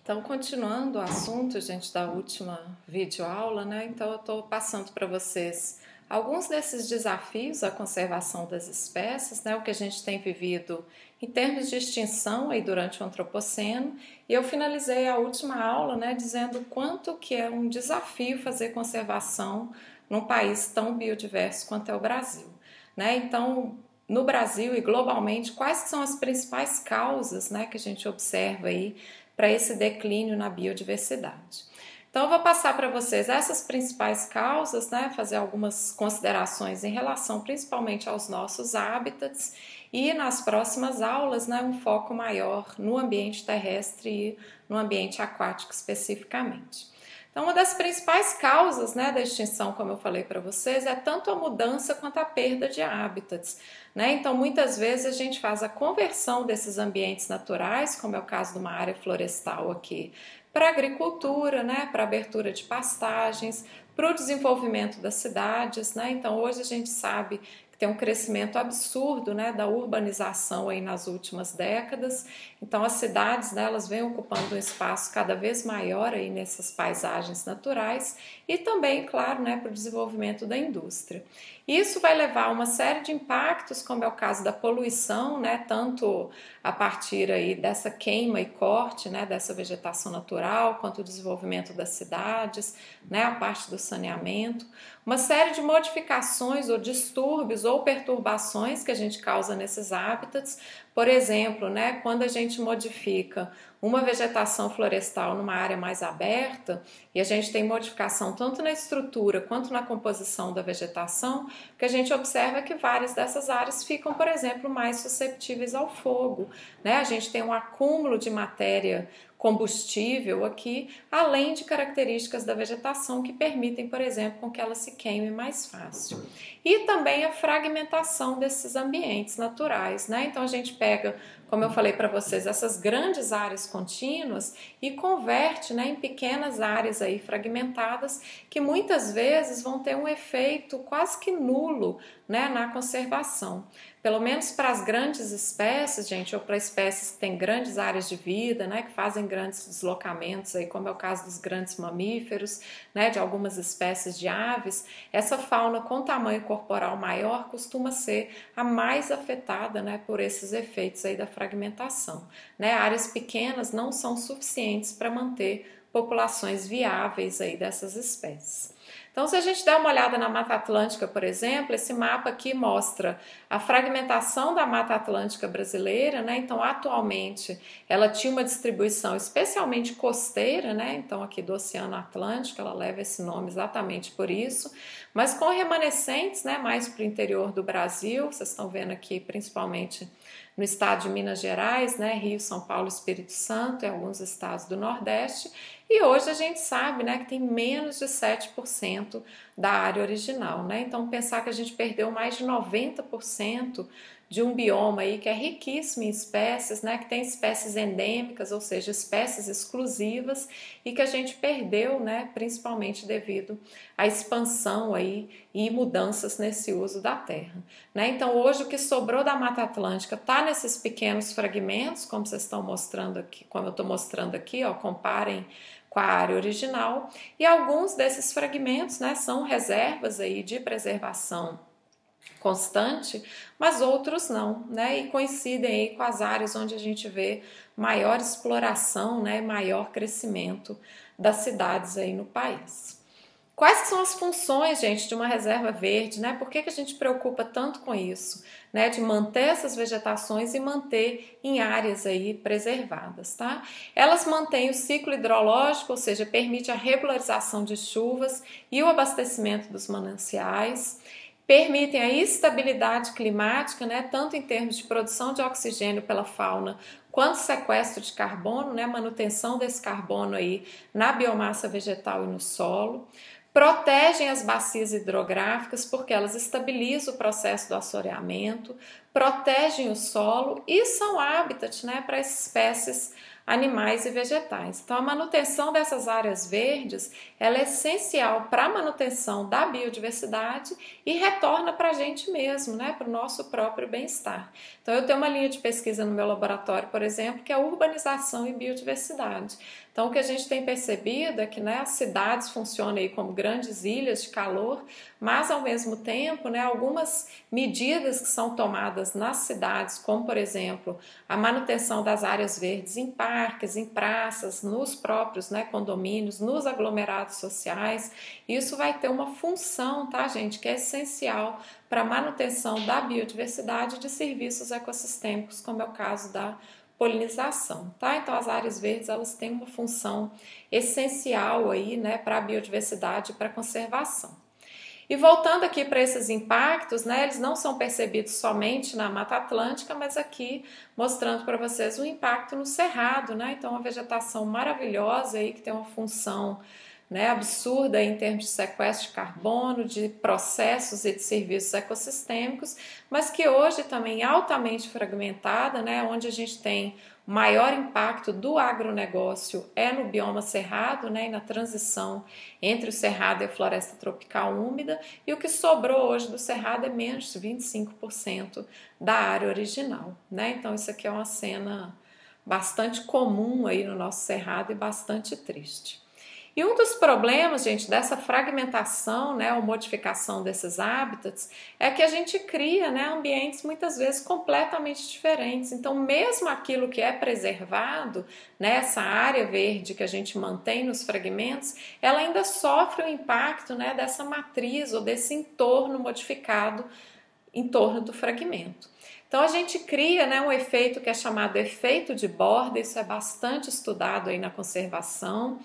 Então, continuando o assunto, gente, da última videoaula, né? Então, eu estou passando para vocês alguns desses desafios à conservação das espécies, né? O que a gente tem vivido em termos de extinção aí durante o Antropoceno. E eu finalizei a última aula, né, dizendo quanto que é um desafio fazer conservação num país tão biodiverso quanto é o Brasil, né? Então, no Brasil e globalmente, quais são as principais causas, né, que a gente observa aí para esse declínio na biodiversidade? Então, eu vou passar para vocês essas principais causas, né, fazer algumas considerações em relação principalmente aos nossos hábitats e nas próximas aulas, né, um foco maior no ambiente terrestre e no ambiente aquático especificamente. Então, uma das principais causas, né, da extinção, como eu falei para vocês, é tanto a mudança quanto a perda de hábitats, né? Então, muitas vezes a gente faz a conversão desses ambientes naturais, como é o caso de uma área florestal aqui, para agricultura, né, para abertura de pastagens, para o desenvolvimento das cidades, né? Então, hoje a gente sabe que tem um crescimento absurdo, né, da urbanização aí nas últimas décadas. Então, as cidades, né, elas vêm ocupando um espaço cada vez maior aí nessas paisagens naturais e também, claro, né, para o desenvolvimento da indústria. Isso vai levar a uma série de impactos, como é o caso da poluição, né, tanto a partir aí dessa queima e corte, né, dessa vegetação natural, quanto o desenvolvimento das cidades, né, a parte do saneamento, uma série de modificações ou distúrbios ou perturbações que a gente causa nesses hábitats. Por exemplo, né, quando a gente modifica uma vegetação florestal numa área mais aberta e a gente tem modificação tanto na estrutura quanto na composição da vegetação, o que a gente observa é que várias dessas áreas ficam, por exemplo, mais susceptíveis ao fogo, né? A gente tem um acúmulo de matéria combustível aqui, além de características da vegetação que permitem, por exemplo, com que ela se queime mais fácil. E também a fragmentação desses ambientes naturais, né? Então a gente pega, como eu falei para vocês, essas grandes áreas contínuas e converte, né, em pequenas áreas aí fragmentadas que muitas vezes vão ter um efeito quase que nulo, né, na conservação. Pelo menos para as grandes espécies, gente, ou para espécies que têm grandes áreas de vida, né, que fazem grandes deslocamentos, aí, como é o caso dos grandes mamíferos, né, de algumas espécies de aves, essa fauna com tamanho corporal maior costuma ser a mais afetada, né, por esses efeitos aí da fragmentação. Né? Áreas pequenas não são suficientes para manter populações viáveis aí dessas espécies. Então, se a gente der uma olhada na Mata Atlântica, por exemplo, esse mapa aqui mostra a fragmentação da Mata Atlântica brasileira, né? Então, atualmente, ela tinha uma distribuição especialmente costeira, né? Então, aqui do Oceano Atlântico, ela leva esse nome exatamente por isso, mas com remanescentes, né? Mais para o interior do Brasil, vocês estão vendo aqui, principalmente no estado de Minas Gerais, né? Rio, São Paulo, Espírito Santo e alguns estados do Nordeste. E hoje a gente sabe, né, que tem menos de 7% da área original, né? Então pensar que a gente perdeu mais de 90% de um bioma aí que é riquíssimo em espécies, né, que tem espécies endêmicas, ou seja, espécies exclusivas e que a gente perdeu, né, principalmente devido à expansão aí e mudanças nesse uso da terra, né? Então hoje o que sobrou da Mata Atlântica está nesses pequenos fragmentos, como vocês estão mostrando aqui, como eu estou mostrando aqui, ó, comparem com a área original, e alguns desses fragmentos, né, são reservas aí de preservação constante, mas outros não, né, e coincidem aí com as áreas onde a gente vê maior exploração, né, maior crescimento das cidades aí no país. Quais são as funções, gente, de uma reserva verde, né? Por que a gente preocupa tanto com isso, né? De manter essas vegetações e manter em áreas aí preservadas, tá? Elas mantêm o ciclo hidrológico, ou seja, permite a regularização de chuvas e o abastecimento dos mananciais, permitem a estabilidade climática, né? Tanto em termos de produção de oxigênio pela fauna, quanto sequestro de carbono, né? Manutenção desse carbono aí na biomassa vegetal e no solo. Protegem as bacias hidrográficas porque elas estabilizam o processo do assoreamento, protegem o solo e são habitat, né, para espécies animais e vegetais. Então, a manutenção dessas áreas verdes, ela é essencial para a manutenção da biodiversidade e retorna para a gente mesmo, né, para o nosso próprio bem-estar. Então, eu tenho uma linha de pesquisa no meu laboratório, por exemplo, que é urbanização e biodiversidade. Então, o que a gente tem percebido é que, né, as cidades funcionam aí como grandes ilhas de calor, mas, ao mesmo tempo, né, algumas medidas que são tomadas nas cidades, como, por exemplo, a manutenção das áreas verdes em parques, em praças, nos próprios, né, condomínios, nos aglomerados sociais, isso vai ter uma função, tá, gente, que é essencial para a manutenção da biodiversidade de serviços ecossistêmicos, como é o caso da polinização, tá? Então as áreas verdes, elas têm uma função essencial aí, né, para a biodiversidade e para a conservação. E voltando aqui para esses impactos, né, eles não são percebidos somente na Mata Atlântica, mas aqui mostrando para vocês o impacto no Cerrado, né? Então uma vegetação maravilhosa aí que tem uma função, né, absurda em termos de sequestro de carbono, de processos e de serviços ecossistêmicos, mas que hoje também é altamente fragmentada, né, onde a gente tem o maior impacto do agronegócio é no bioma cerrado, né, e na transição entre o cerrado e a floresta tropical úmida, e o que sobrou hoje do cerrado é menos de 25% da área original, né? Então isso aqui é uma cena bastante comum aí no nosso cerrado e bastante triste. E um dos problemas, gente, dessa fragmentação, né, ou modificação desses hábitats, é que a gente cria, né, ambientes muitas vezes completamente diferentes. Então, mesmo aquilo que é preservado, né, essa área verde que a gente mantém nos fragmentos, ela ainda sofre o impacto, né, dessa matriz ou desse entorno modificado em torno do fragmento. Então a gente cria, né, um efeito que é chamado efeito de borda, isso é bastante estudado aí na conservação,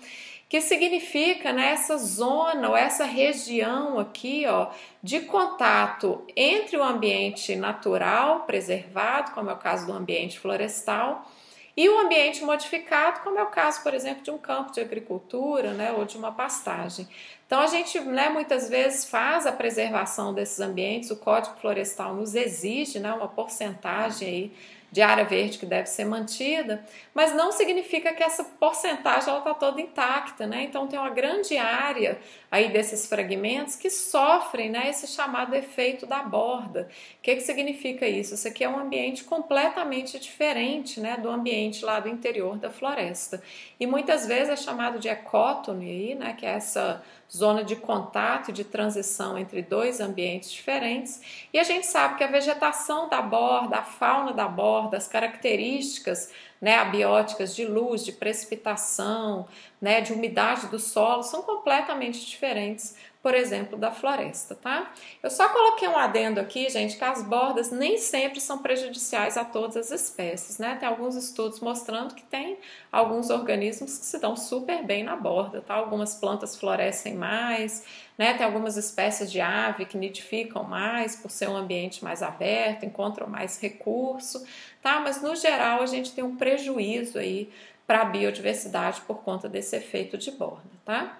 que significa, né, essa zona ou essa região aqui, ó, de contato entre o ambiente natural preservado, como é o caso do ambiente florestal, e o ambiente modificado, como é o caso, por exemplo, de um campo de agricultura, né, ou de uma pastagem. Então a gente, né, muitas vezes faz a preservação desses ambientes, o Código Florestal nos exige, né, uma porcentagem aí de área verde que deve ser mantida, mas não significa que essa porcentagem está toda intacta, né? Então tem uma grande área aí desses fragmentos que sofrem, né, esse chamado efeito da borda. O que significa isso? Isso aqui é um ambiente completamente diferente, né, do ambiente lá do interior da floresta. E muitas vezes é chamado de ecótone aí, né, que é essa zona de contato e de transição entre dois ambientes diferentes, e a gente sabe que a vegetação da borda, a fauna da borda, as características, né, abióticas de luz, de precipitação, né, de umidade do solo são completamente diferentes, por exemplo, da floresta, tá? Eu só coloquei um adendo aqui, gente, que as bordas nem sempre são prejudiciais a todas as espécies, né? Tem alguns estudos mostrando que tem alguns organismos que se dão super bem na borda, tá? Algumas plantas florescem mais, né? Tem algumas espécies de ave que nidificam mais por ser um ambiente mais aberto, encontram mais recurso, tá? Mas no geral a gente tem um prejuízo aí para a biodiversidade por conta desse efeito de borda, tá?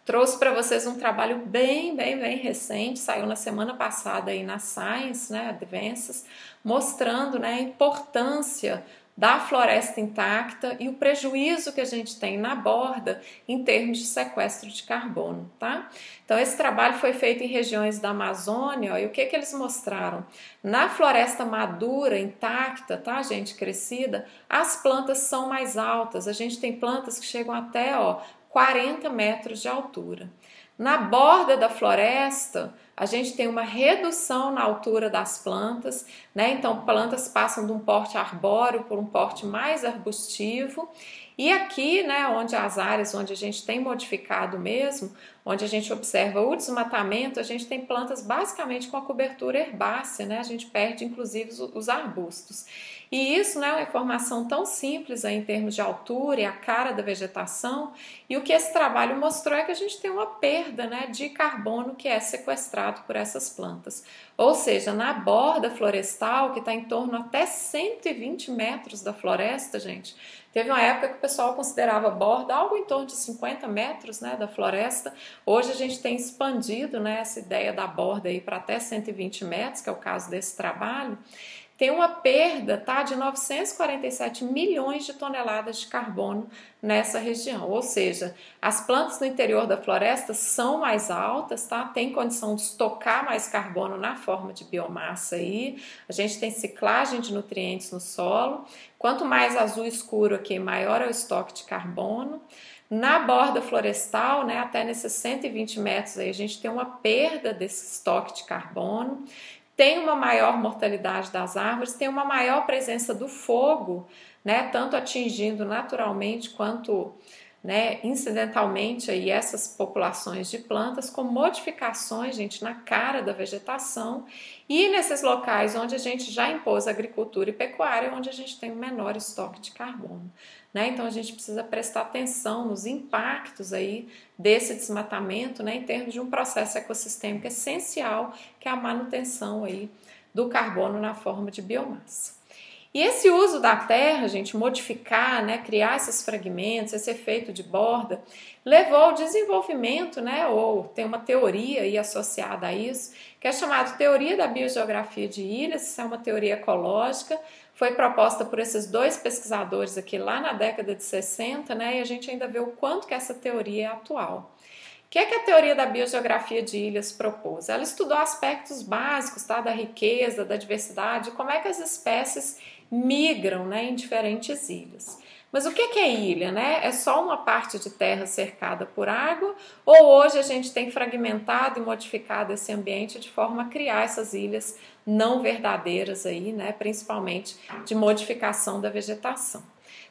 Trouxe para vocês um trabalho bem recente, saiu na semana passada aí na Science, né, Advances, mostrando, né, a importância da floresta intacta e o prejuízo que a gente tem na borda em termos de sequestro de carbono, tá? Então esse trabalho foi feito em regiões da Amazônia, ó, e o que eles mostraram? Na floresta madura, intacta, tá, gente, crescida, as plantas são mais altas, a gente tem plantas que chegam até, ó, 40 metros de altura. Na borda da floresta, a gente tem uma redução na altura das plantas, né? Então, plantas passam de um porte arbóreo por um porte mais arbustivo. E aqui, né, onde as áreas onde a gente tem modificado mesmo, onde a gente observa o desmatamento, a gente tem plantas basicamente com a cobertura herbácea, né? A gente perde inclusive os arbustos. E isso, né, é uma informação tão simples aí, em termos de altura e a cara da vegetação, e o que esse trabalho mostrou é que a gente tem uma perda, né, de carbono que é sequestrado influenciado por essas plantas. Ou seja, na borda florestal, que está em torno até 120 metros da floresta, gente, teve uma época que o pessoal considerava a borda algo em torno de 50 metros, né, da floresta. Hoje a gente tem expandido, né, essa ideia da borda para até 120 metros, que é o caso desse trabalho. Tem uma perda, tá, de 947 milhões de toneladas de carbono nessa região. Ou seja, as plantas no interior da floresta são mais altas, tá? Tem condição de estocar mais carbono na forma de biomassa aí. A gente tem ciclagem de nutrientes no solo. Quanto mais azul escuro aqui, maior é o estoque de carbono. Na borda florestal, né, até nesses 120 metros aí, a gente tem uma perda desse estoque de carbono. Tem uma maior mortalidade das árvores, tem uma maior presença do fogo, né, tanto atingindo naturalmente quanto, né, incidentalmente aí essas populações de plantas, com modificações, gente, na cara da vegetação, e nesses locais onde a gente já impôs agricultura e pecuária, onde a gente tem um menor estoque de carbono. Né? Então a gente precisa prestar atenção nos impactos aí desse desmatamento, né, em termos de um processo ecossistêmico essencial, que é a manutenção aí do carbono na forma de biomassa. E esse uso da terra, gente, modificar, né, criar esses fragmentos, esse efeito de borda, levou ao desenvolvimento, né, ou tem uma teoria aí associada a isso, que é chamada Teoria da Biogeografia de Ilhas. Isso é uma teoria ecológica, foi proposta por esses dois pesquisadores aqui lá na década de 60, né, e a gente ainda vê o quanto que essa teoria é atual. O que é que a teoria da biogeografia de ilhas propôs? Ela estudou aspectos básicos, tá, da riqueza, da diversidade, como é que as espécies migram, né, em diferentes ilhas. Mas o que é ilha, né? É só uma parte de terra cercada por água, ou hoje a gente tem fragmentado e modificado esse ambiente de forma a criar essas ilhas não verdadeiras aí, né, principalmente de modificação da vegetação.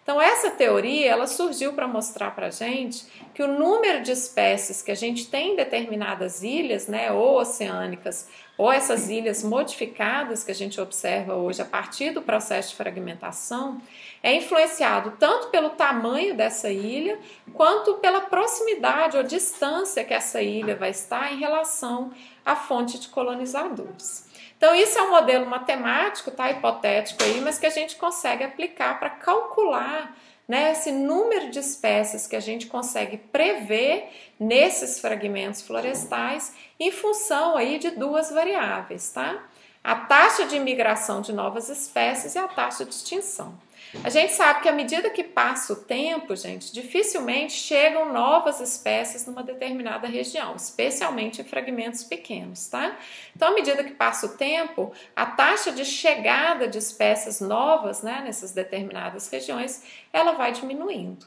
Então essa teoria, ela surgiu para mostrar para a gente que o número de espécies que a gente tem em determinadas ilhas, né, ou oceânicas, ou essas ilhas modificadas que a gente observa hoje a partir do processo de fragmentação, é influenciado tanto pelo tamanho dessa ilha, quanto pela proximidade ou distância que essa ilha vai estar em relação à fonte de colonizadores. Então isso é um modelo matemático, tá, hipotético aí, mas que a gente consegue aplicar para calcular, né, esse número de espécies que a gente consegue prever nesses fragmentos florestais em função aí de duas variáveis, tá? A taxa de imigração de novas espécies e a taxa de extinção. A gente sabe que à medida que passa o tempo, gente, dificilmente chegam novas espécies numa determinada região, especialmente em fragmentos pequenos, tá? Então, à medida que passa o tempo, a taxa de chegada de espécies novas, né, nessas determinadas regiões, ela vai diminuindo.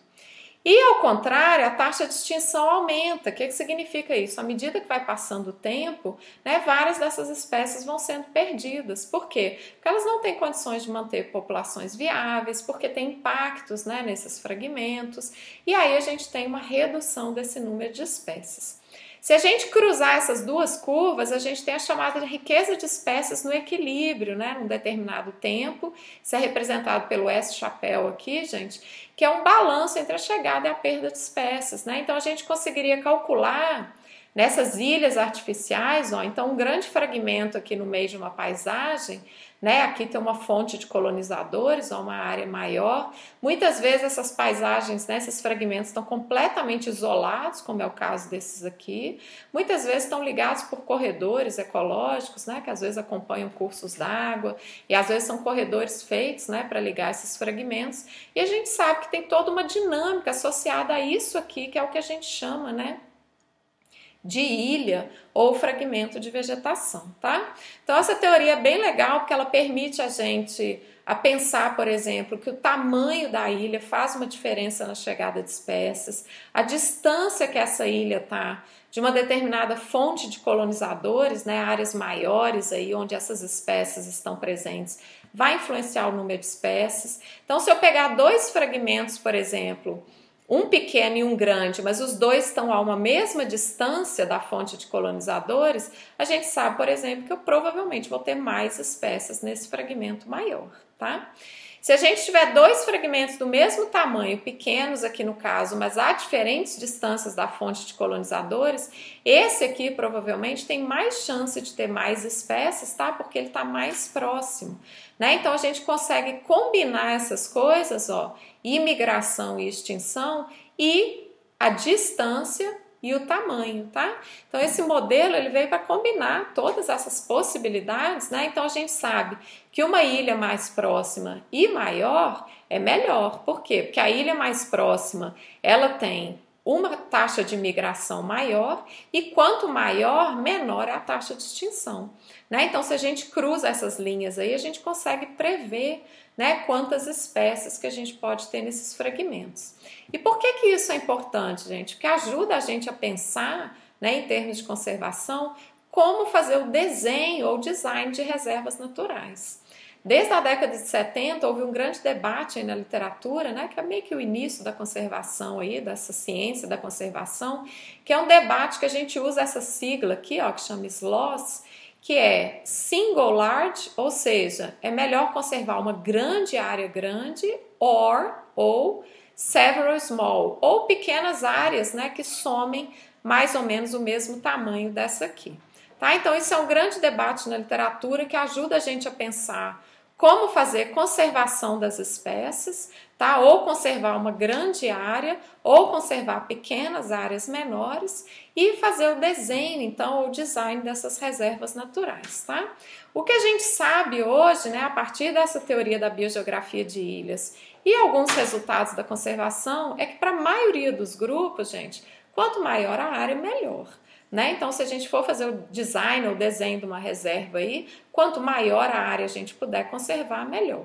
E, ao contrário, a taxa de extinção aumenta. O que significa isso? À medida que vai passando o tempo, né, várias dessas espécies vão sendo perdidas. Por quê? Porque elas não têm condições de manter populações viáveis, porque tem impactos, né, nesses fragmentos, e aí a gente tem uma redução desse número de espécies. Se a gente cruzar essas duas curvas, a gente tem a chamada de riqueza de espécies no equilíbrio, né, num determinado tempo. Isso é representado pelo S-chapéu aqui, gente, que é um balanço entre a chegada e a perda de espécies, né? Então a gente conseguiria calcular nessas ilhas artificiais, ó, então um grande fragmento aqui no meio de uma paisagem, né? Aqui tem uma fonte de colonizadores, ó, uma área maior. Muitas vezes essas paisagens, né, esses fragmentos estão completamente isolados, como é o caso desses aqui. Muitas vezes estão ligados por corredores ecológicos, né, que às vezes acompanham cursos d'água, e às vezes são corredores feitos, né, para ligar esses fragmentos. E a gente sabe que tem toda uma dinâmica associada a isso aqui, que é o que a gente chama, né, de ilha ou fragmento de vegetação, tá? Então essa teoria é bem legal porque ela permite a gente a pensar, por exemplo, que o tamanho da ilha faz uma diferença na chegada de espécies, a distância que essa ilha está de uma determinada fonte de colonizadores, né, áreas maiores aí onde essas espécies estão presentes, vai influenciar o número de espécies. Então se eu pegar dois fragmentos, por exemplo, um pequeno e um grande, mas os dois estão a uma mesma distância da fonte de colonizadores, a gente sabe, por exemplo, que eu provavelmente vou ter mais espécies nesse fragmento maior. tá? Se a gente tiver dois fragmentos do mesmo tamanho, pequenos aqui no caso, mas a diferentes distâncias da fonte de colonizadores, esse aqui provavelmente tem mais chance de ter mais espécies, tá? Porque ele está mais próximo, né? Então a gente consegue combinar essas coisas, ó, imigração e extinção e a distância e o tamanho, tá? Então esse modelo ele veio para combinar todas essas possibilidades, né? Então a gente sabe que uma ilha mais próxima e maior é melhor. Por quê? Porque a ilha mais próxima, ela tem uma taxa de migração maior e quanto maior, menor é a taxa de extinção, né? Então se a gente cruza essas linhas aí, a gente consegue prever, né, quantas espécies que a gente pode ter nesses fragmentos. E por que isso é importante, gente? Porque ajuda a gente a pensar, né, em termos de conservação, como fazer o desenho ou design de reservas naturais. Desde a década de 70 houve um grande debate aí na literatura, né, que é meio que o início da conservação aí, dessa ciência da conservação, que é um debate que a gente usa essa sigla aqui, ó, que chama SLOS, que é single large, ou seja, é melhor conservar uma grande área grande ou several small, ou pequenas áreas, né, que somem mais ou menos o mesmo tamanho dessa aqui. Tá? Então isso é um grande debate na literatura que ajuda a gente a pensar como fazer conservação das espécies, tá? Ou conservar uma grande área, ou conservar pequenas áreas menores e fazer o desenho, então, o design dessas reservas naturais, tá? O que a gente sabe hoje, né, a partir dessa teoria da biogeografia de ilhas e alguns resultados da conservação, é que para a maioria dos grupos, gente, quanto maior a área, melhor. Né? Então, se a gente for fazer o design ou desenho de uma reserva aí, quanto maior a área a gente puder conservar, melhor.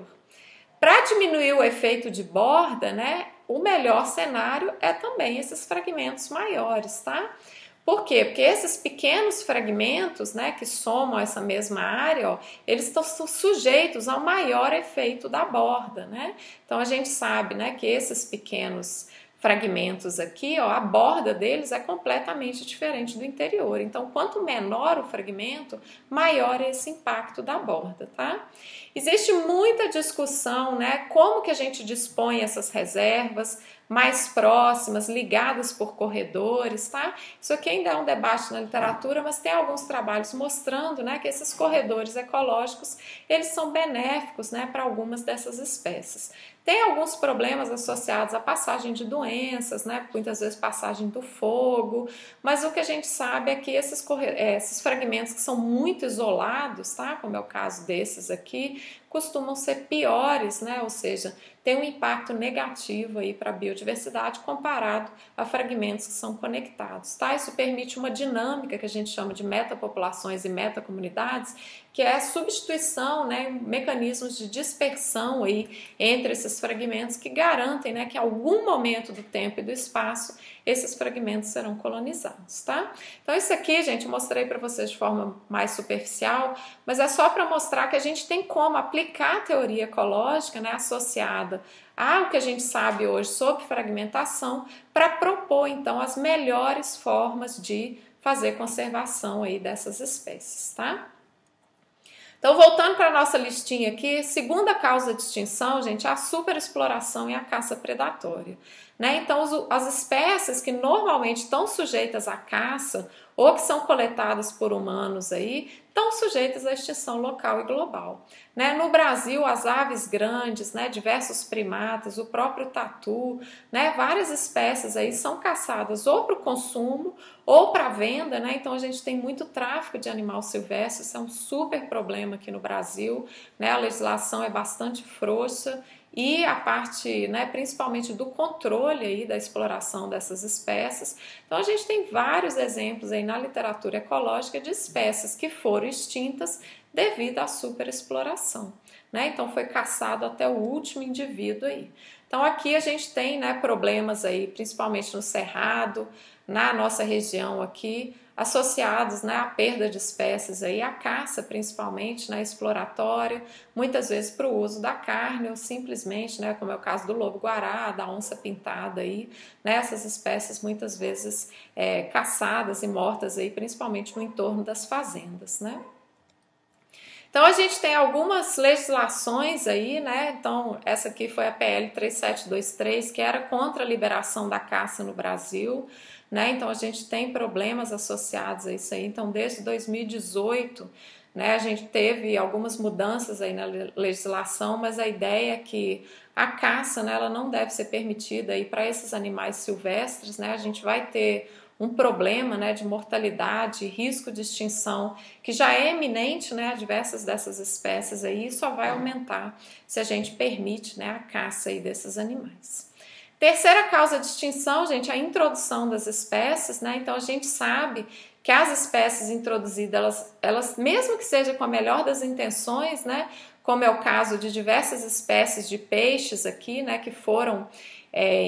Para diminuir o efeito de borda, né, o melhor cenário é também esses fragmentos maiores, tá? Por quê? Porque esses pequenos fragmentos, né, que somam essa mesma área, ó, eles estão sujeitos ao maior efeito da borda, né? Então a gente sabe, né, que esses pequenos fragmentos aqui, ó, a borda deles é completamente diferente do interior. Então, quanto menor o fragmento, maior é esse impacto da borda, tá? Existe muita discussão, né, como que a gente dispõe essas reservas mais próximas, ligadas por corredores, tá? Isso aqui ainda é um debate na literatura, mas tem alguns trabalhos mostrando, né, que esses corredores ecológicos, eles são benéficos, né, para algumas dessas espécies. Tem alguns problemas associados à passagem de doenças, né? Muitas vezes passagem do fogo, mas o que a gente sabe é que esses fragmentos que são muito isolados, tá? Como é o caso desses aqui, costumam ser piores, né? Ou seja, tem um impacto negativo aí para a biodiversidade comparado a fragmentos que são conectados, tá? Isso permite uma dinâmica que a gente chama de metapopulações e metacomunidades, que é a substituição, né, mecanismos de dispersão aí entre esses fragmentos que garantem, né, que em algum momento do tempo e do espaço esses fragmentos serão colonizados, tá? Então isso aqui, gente, eu mostrei para vocês de forma mais superficial, mas é só para mostrar que a gente tem como aplicar a teoria ecológica, né, associada ao que a gente sabe hoje sobre fragmentação para propor, então, as melhores formas de fazer conservação aí dessas espécies, tá? Então, voltando para a nossa listinha aqui, segunda causa de extinção, gente, é a superexploração e a caça predatória. Né? Então, as espécies que normalmente estão sujeitas à caça ou que são coletadas por humanos aí, estão sujeitas à extinção local e global. Né? No Brasil, as aves grandes, né, diversos primatas, o próprio tatu, né, várias espécies aí são caçadas ou para o consumo ou para venda, né? Então a gente tem muito tráfico de animal silvestre, isso é um super problema aqui no Brasil, né? A legislação é bastante frouxa e a parte, né, principalmente do controle aí da exploração dessas espécies. Então a gente tem vários exemplos aí na literatura ecológica de espécies que foram extintas devido à superexploração, né? Então foi caçado até o último indivíduo aí. Então aqui a gente tem, né, problemas aí, principalmente no Cerrado, na nossa região aqui, associados, né, à perda de espécies, aí, à caça principalmente, né, exploratória, muitas vezes para o uso da carne ou simplesmente, né, como é o caso do lobo-guará, da onça-pintada, aí, né, essas espécies muitas vezes caçadas e mortas, aí, principalmente no entorno das fazendas. Né? Então a gente tem algumas legislações aí, né? Então essa aqui foi a PL 3723, que era contra a liberação da caça no Brasil, né? Então a gente tem problemas associados a isso aí. Então desde 2018, né, a gente teve algumas mudanças aí na legislação, mas a ideia é que a caça, né, ela não deve ser permitida aí para esses animais silvestres, né? A gente vai ter um problema, né, de mortalidade, risco de extinção, que já é iminente, né, a diversas dessas espécies aí, e só vai aumentar se a gente permite, né, a caça aí desses animais. Terceira causa de extinção, gente, a introdução das espécies, né? Então a gente sabe que as espécies introduzidas, elas mesmo que seja com a melhor das intenções, né, como é o caso de diversas espécies de peixes aqui, né, que foram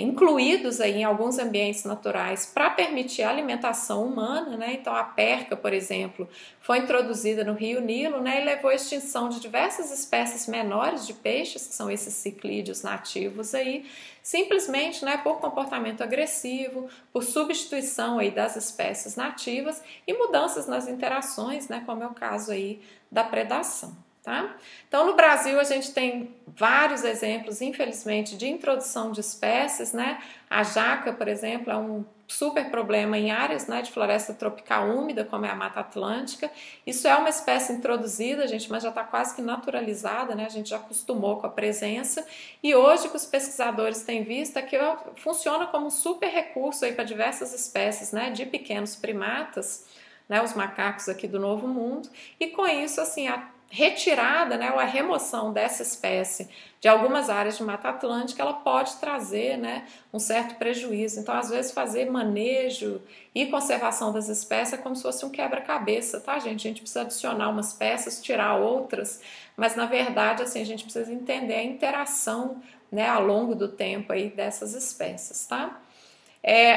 incluídos aí em alguns ambientes naturais para permitir a alimentação humana, né? Então a perca, por exemplo, foi introduzida no Rio Nilo, né, e levou à extinção de diversas espécies menores de peixes, que são esses ciclídeos nativos aí, simplesmente, né, por comportamento agressivo, por substituição aí das espécies nativas e mudanças nas interações, né, como é o caso aí da predação. Tá? Então, no Brasil, a gente tem vários exemplos, infelizmente, de introdução de espécies, né? A jaca, por exemplo, é um super problema em áreas, né, de floresta tropical úmida, como é a Mata Atlântica. Isso é uma espécie introduzida, gente, mas já está quase que naturalizada, né? A gente já acostumou com a presença. E hoje, o que os pesquisadores têm visto é que funciona como um super recurso para diversas espécies, né, de pequenos primatas, né, os macacos aqui do Novo Mundo. E com isso, assim, a retirada, né, ou a remoção dessa espécie de algumas áreas de Mata Atlântica, ela pode trazer, né, um certo prejuízo. Então, às vezes, fazer manejo e conservação das espécies é como se fosse um quebra-cabeça, tá, gente? A gente precisa adicionar umas peças, tirar outras, mas, na verdade, assim, a gente precisa entender a interação, né, ao longo do tempo aí dessas espécies, tá?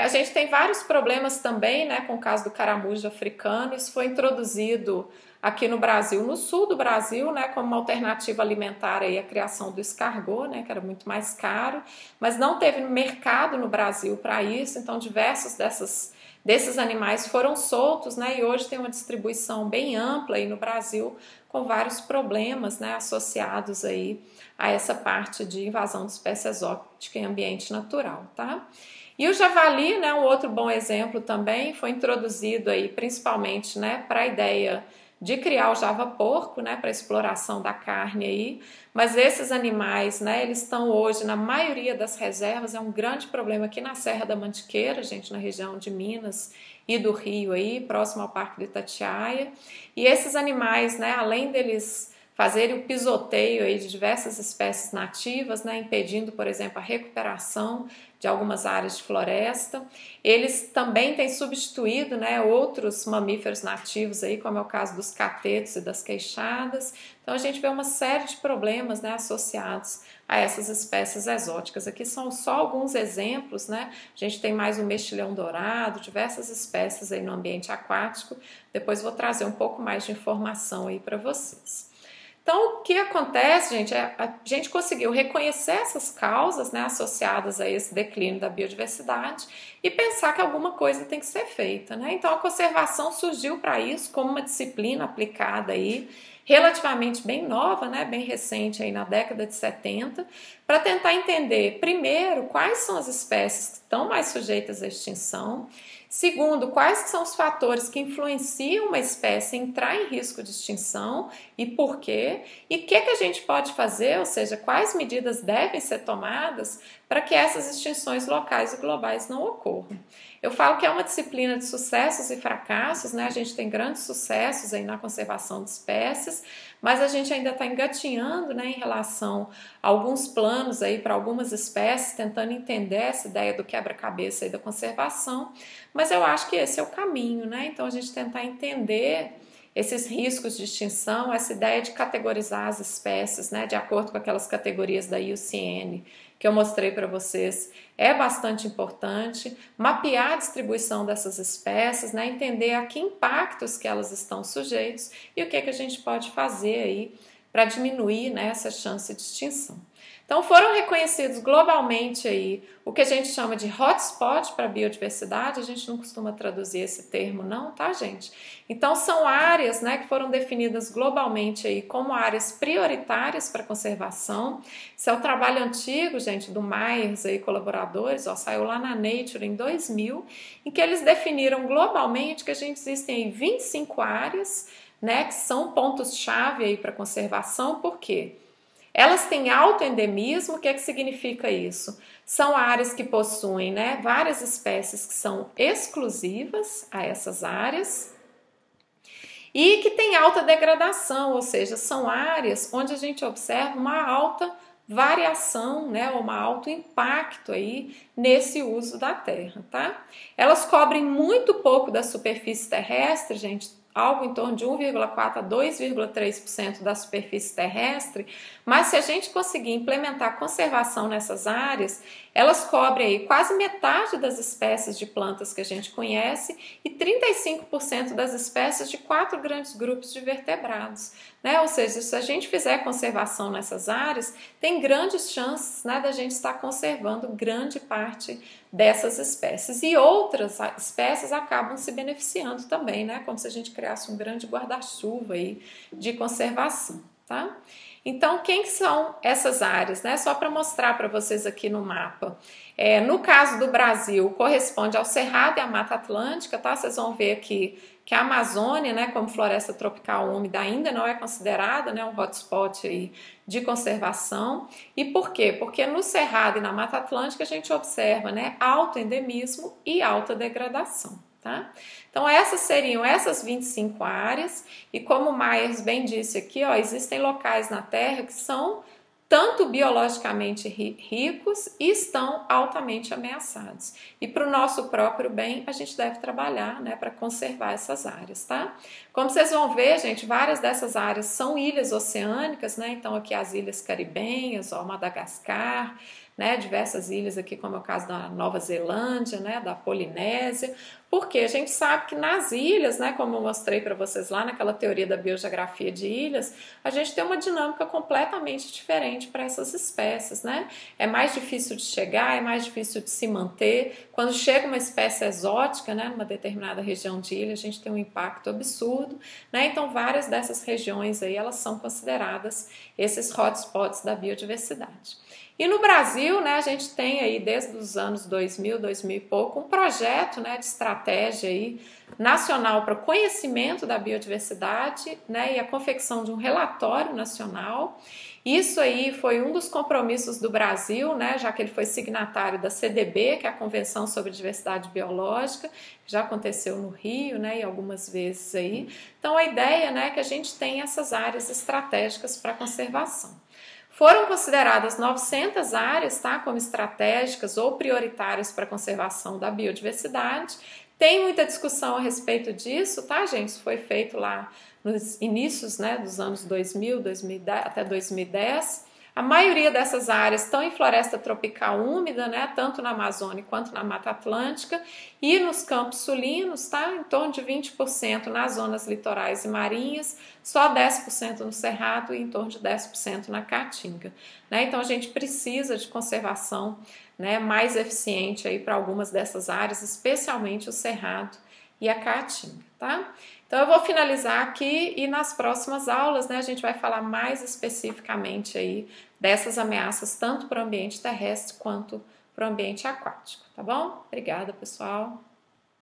A gente tem vários problemas também, né, com o caso do caramujo africano. Isso foi introduzido aqui no Brasil, no sul do Brasil, né, como uma alternativa alimentar aí, a criação do escargot, né, que era muito mais caro, mas não teve mercado no Brasil para isso, então diversos desses animais foram soltos, né, e hoje tem uma distribuição bem ampla aí no Brasil, com vários problemas, né, associados aí a essa parte de invasão de espécie exótica em ambiente natural, tá? E o javali, né, um outro bom exemplo também, foi introduzido aí principalmente, né, para a ideia de criar o java-porco, né, para exploração da carne aí, mas esses animais, né, eles estão hoje na maioria das reservas, é um grande problema aqui na Serra da Mantiqueira, gente, na região de Minas e do Rio aí, próximo ao Parque do Itatiaia, e esses animais, né, além deles fazerem o pisoteio aí de diversas espécies nativas, né, impedindo, por exemplo, a recuperação de algumas áreas de floresta. Eles também têm substituído, né, outros mamíferos nativos, aí, como é o caso dos catetos e das queixadas. Então a gente vê uma série de problemas, né, associados a essas espécies exóticas. Aqui são só alguns exemplos, né? A gente tem mais o mexilhão dourado, diversas espécies aí no ambiente aquático. Depois vou trazer um pouco mais de informação aí para vocês. Então, o que acontece, gente, é a gente conseguiu reconhecer essas causas, né, associadas a esse declínio da biodiversidade e pensar que alguma coisa tem que ser feita, né? Então, a conservação surgiu para isso como uma disciplina aplicada aí, relativamente bem nova, né, bem recente aí na década de 70, para tentar entender, primeiro, quais são as espécies que estão mais sujeitas à extinção. Segundo, quais são os fatores que influenciam uma espécie a entrar em risco de extinção e por quê? E o que a gente pode fazer, ou seja, quais medidas devem ser tomadas para que essas extinções locais e globais não ocorram. Eu falo que é uma disciplina de sucessos e fracassos, né? A gente tem grandes sucessos aí na conservação de espécies, mas a gente ainda está engatinhando, né, em relação a alguns planos aí para algumas espécies, tentando entender essa ideia do quebra-cabeça aí da conservação, mas eu acho que esse é o caminho, né? Então a gente tentar entender esses riscos de extinção, essa ideia de categorizar as espécies, né, de acordo com aquelas categorias da IUCN que eu mostrei para vocês, é bastante importante. Mapear a distribuição dessas espécies, né, entender a que impactos que elas estão sujeitos e o que a gente pode fazer aí para diminuir, né, essa chance de extinção. Então foram reconhecidos globalmente aí o que a gente chama de hotspot para biodiversidade. A gente não costuma traduzir esse termo não, tá, gente? Então são áreas, né, que foram definidas globalmente aí como áreas prioritárias para conservação. Isso é o trabalho antigo, gente, do Myers e colaboradores, ó, saiu lá na Nature em 2000, em que eles definiram globalmente que a gente existem aí 25 áreas, né, que são pontos-chave aí para conservação. Por quê? Elas têm alto endemismo. O que é que significa isso? São áreas que possuem, né, várias espécies que são exclusivas a essas áreas e que têm alta degradação, ou seja, são áreas onde a gente observa uma alta variação, né, ou um alto impacto aí nesse uso da terra, tá? Elas cobrem muito pouco da superfície terrestre, gente, algo em torno de 1,4 a 2,3% da superfície terrestre, mas se a gente conseguir implementar conservação nessas áreas, elas cobrem aí quase metade das espécies de plantas que a gente conhece e 35% das espécies de 4 grandes grupos de vertebrados, né? Ou seja, se a gente fizer conservação nessas áreas, tem grandes chances, né, da gente estar conservando grande parte dessas espécies. E outras espécies acabam se beneficiando também, né? Como se a gente criasse um grande guarda-chuva aí de conservação, tá? Então, quem são essas áreas, né? Só para mostrar para vocês aqui no mapa. No caso do Brasil, corresponde ao Cerrado e à Mata Atlântica, tá? Vocês vão ver aqui que a Amazônia, né, como floresta tropical úmida, ainda não é considerada, né, um hotspot aí de conservação. E por quê? Porque no Cerrado e na Mata Atlântica a gente observa, né, alto endemismo e alta degradação, tá? Então essas seriam essas 25 áreas, e como o Myers bem disse aqui, ó, existem locais na Terra que são tanto biologicamente ricos e estão altamente ameaçados. E para o nosso próprio bem, a gente deve trabalhar, né, para conservar essas áreas, tá? Como vocês vão ver, gente, várias dessas áreas são ilhas oceânicas, né? Então aqui as ilhas caribenhas, ó, Madagascar, né, diversas ilhas aqui, como é o caso da Nova Zelândia, né, da Polinésia, porque a gente sabe que nas ilhas, né, como eu mostrei para vocês lá naquela teoria da biogeografia de ilhas, a gente tem uma dinâmica completamente diferente para essas espécies, né? É mais difícil de chegar, é mais difícil de se manter. Quando chega uma espécie exótica, né, numa determinada região de ilha, a gente tem um impacto absurdo, né? Então várias dessas regiões aí, elas são consideradas esses hotspots da biodiversidade. E no Brasil, né, a gente tem aí desde os anos 2000 e pouco, um projeto, né, de estratégia aí nacional para o conhecimento da biodiversidade, né, e a confecção de um relatório nacional. Isso aí foi um dos compromissos do Brasil, né, já que ele foi signatário da CDB, que é a Convenção sobre Diversidade Biológica, que já aconteceu no Rio, né, e algumas vezes aí. Então a ideia, né, é que a gente tem essas áreas estratégicas para conservação. Foram consideradas 900 áreas, tá, como estratégicas ou prioritárias para a conservação da biodiversidade. Tem muita discussão a respeito disso, tá, gente? Isso foi feito lá nos inícios, né, dos anos 2000, 2010, até 2010. A maioria dessas áreas estão em floresta tropical úmida, né, tanto na Amazônia quanto na Mata Atlântica, e nos campos sulinos, tá, em torno de 20% nas zonas litorais e marinhas, só 10% no Cerrado e em torno de 10% na Caatinga, né? Então a gente precisa de conservação, né, mais eficiente aí para algumas dessas áreas, especialmente o Cerrado e a Caatinga, tá? Então eu vou finalizar aqui e nas próximas aulas, né, a gente vai falar mais especificamente aí dessas ameaças tanto para o ambiente terrestre quanto para o ambiente aquático, tá bom? Obrigada, pessoal!